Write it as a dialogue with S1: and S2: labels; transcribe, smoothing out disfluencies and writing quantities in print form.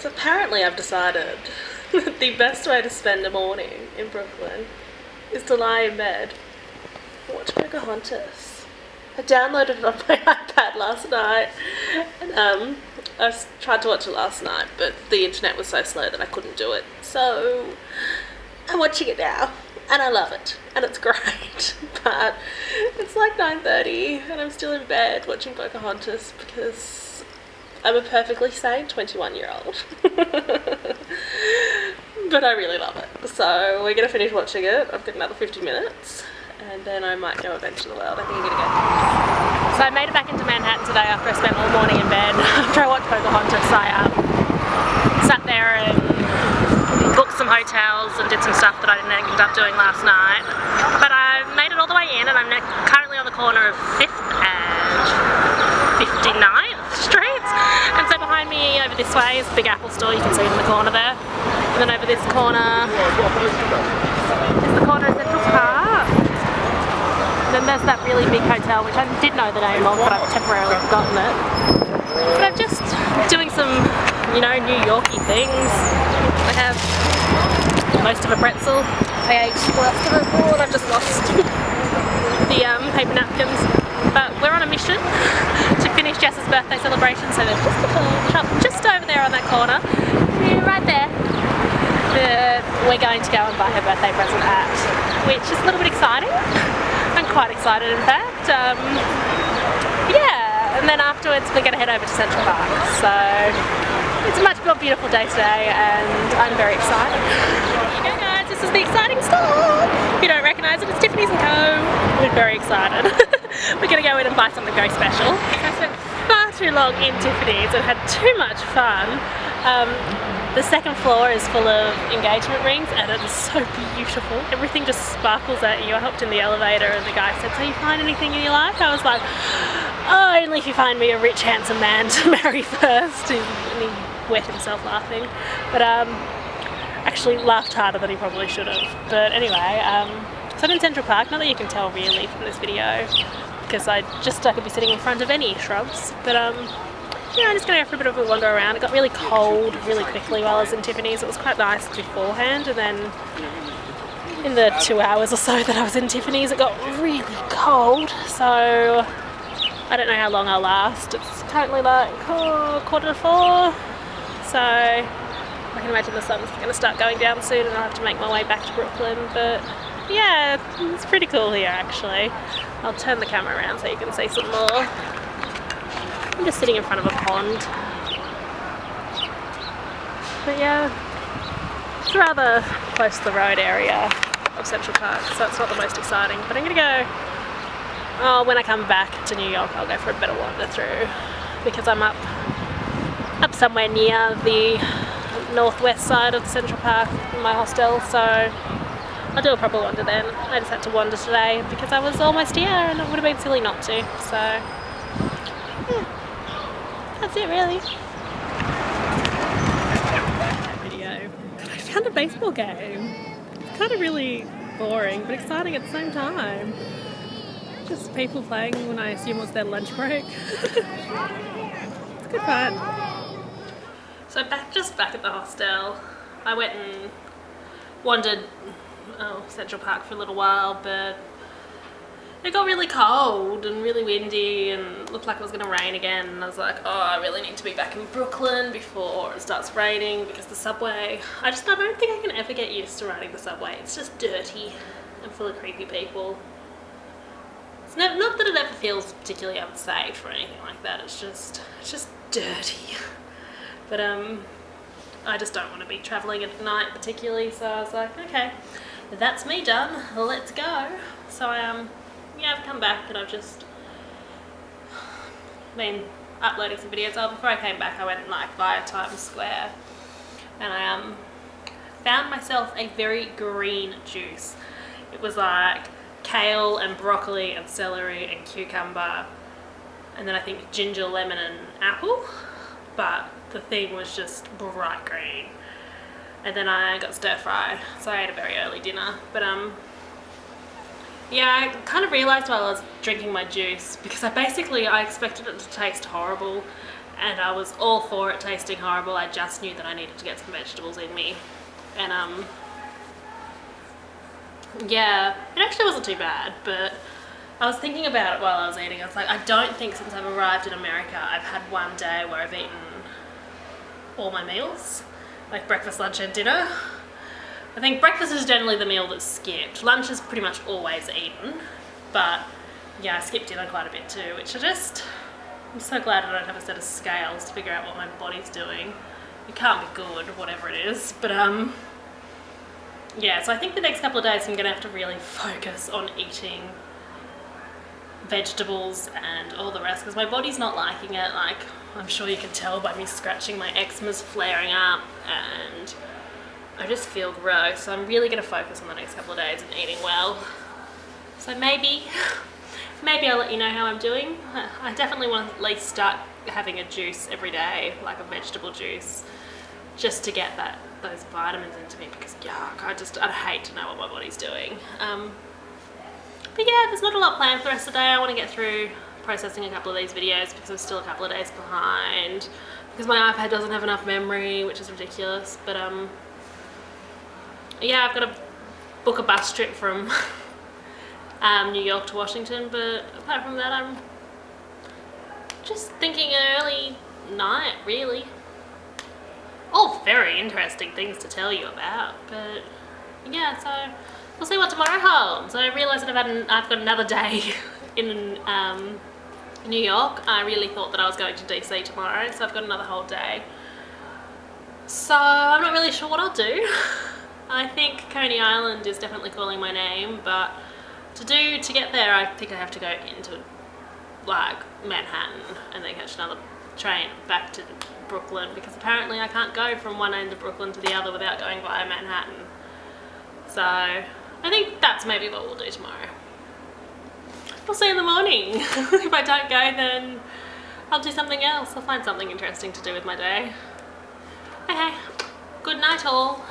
S1: So apparently I've decided that the best way to spend a morning in Brooklyn is to lie in bed and watch Pocahontas. I downloaded it on my iPad last night and tried to watch it last night, but the internet was so slow that I couldn't do it. So I'm watching it now and I love it and it's great. But it's like 9:30 and I'm still in bed watching Pocahontas because I'm a perfectly sane 21-year-old. But I really love it. So we're going to finish watching it. I've got another 50 minutes and then I might go adventure the world. I think I'm going to go. So I made it back into Manhattan today after I spent all morning in bed. After I watched Pocahontas, I sat there and booked some hotels and did some stuff that I didn't end up doing last night. But I made it all the way in and I'm currently on the corner of 5th and 59th Streets. And so behind me over this way is the Big Apple store, you can see it in the corner there. And then over this corner is the corner of Central Park. And then there's that really big hotel which I did know the name of but I've temporarily forgotten it. But I'm just doing some, you know, New Yorky things. I have most of a pretzel. I ate the rest of it all and I've just lost the paper napkins. But we're on a mission to finish Jess's birthday celebration, so there's just a little shop just over there on that corner, right there, that we're going to go and buy her birthday present at, which is a little bit exciting. I'm quite excited in fact. Yeah, and then afterwards we're going to head over to Central Park. So it's a much more beautiful day today and I'm very excited. Here you go guys, this is the exciting store. If you don't recognise it, it's Tiffany's & Co. We're very excited. We're going to go in and buy something very special. I spent far too long in Tiffany's and had too much fun. The second floor is full of engagement rings and it is so beautiful. Everything just sparkles at you. I hopped in the elevator and the guy said, "So you find anything you like?" I was like, "Oh, only if you find me a rich, handsome man to marry first." And he wet himself laughing. But actually laughed harder than he probably should have. But anyway, so I'm in Central Park, not that you can tell really from this video, because I could be sitting in front of any shrubs, but yeah, I'm just going to go for a bit of a wander around. It got really cold really quickly while I was in Tiffany's. It was quite nice beforehand, and then in the 2 hours or so that I was in Tiffany's it got really cold, so I don't know how long I'll last. It's currently like 3:45, so I can imagine the sun's going to start going down soon and I'll have to make my way back to Brooklyn, but yeah, it's pretty cool here actually. I'll turn the camera around so you can see some more. I'm just sitting in front of a pond. But yeah, it's rather close to the road area of Central Park, so it's not the most exciting. But I'm going to go, when I come back to New York, I'll go for a better wander through because I'm up somewhere near the northwest side of Central Park in my hostel, so I'll do a proper wander then. I just had to wander today because I was almost here and it would have been silly not to, so yeah, that's it really. Video. I found a baseball game. It's kind of really boring but exciting at the same time. Just people playing when I assume it was their lunch break. It's good fun. So just back at the hostel, I went and wandered Central Park for a little while, but it got really cold and really windy and looked like it was going to rain again, and I was like, oh, I really need to be back in Brooklyn before it starts raining because the subway, I don't think I can ever get used to riding the subway. It's just dirty and full of creepy people. It's not that it ever feels particularly unsafe or anything like that, it's just dirty. But I just don't want to be travelling at night particularly, so I was like, okay, that's me done, let's go. So yeah, I've come back and I've just been uploading some videos. Before I came back I went like via Times Square and I found myself a very green juice. It was like kale and broccoli and celery and cucumber and then I think ginger, lemon and apple, but the thing was just bright green. And then I got stir fried, so I ate a very early dinner. But yeah, I kind of realised while I was drinking my juice, because I expected it to taste horrible, and I was all for it tasting horrible. I just knew that I needed to get some vegetables in me, and yeah, it actually wasn't too bad, but I was thinking about it while I was eating. I was like, I don't think since I've arrived in America I've had one day where I've eaten all my meals, like breakfast, lunch and dinner. I think breakfast is generally the meal that's skipped. Lunch is pretty much always eaten, but yeah, I skipped dinner quite a bit too, which I'm so glad I don't have a set of scales to figure out what my body's doing. It can't be good, whatever it is, but yeah, so I think the next couple of days I'm gonna have to really focus on eating vegetables and all the rest, because my body's not liking it. Like, I'm sure you can tell by me scratching, my eczema's flaring up and I just feel gross. So I'm really going to focus on the next couple of days and eating well. So maybe I'll let you know how I'm doing. I definitely want to at least start having a juice every day, like a vegetable juice, just to get those vitamins into me, because yuck, I'd hate to know what my body's doing. But yeah, there's not a lot planned for the rest of the day. I want to get through processing a couple of these videos because I'm still a couple of days behind, because my iPad doesn't have enough memory, which is ridiculous. But yeah, I've got to book a bus trip from New York to Washington, but apart from that I'm just thinking early night, really. All very interesting things to tell you about, but yeah, so we'll see what tomorrow holds. I realise that I've got another day in New York. I really thought that I was going to DC tomorrow, so I've got another whole day. So I'm not really sure what I'll do. I think Coney Island is definitely calling my name, but to get there I think I have to go into like Manhattan and then catch another train back to Brooklyn, because apparently I can't go from one end of Brooklyn to the other without going via Manhattan. So I think that's maybe what we'll do tomorrow. We'll see in the morning. If I don't go, then I'll do something else. I'll find something interesting to do with my day. Okay, good night all.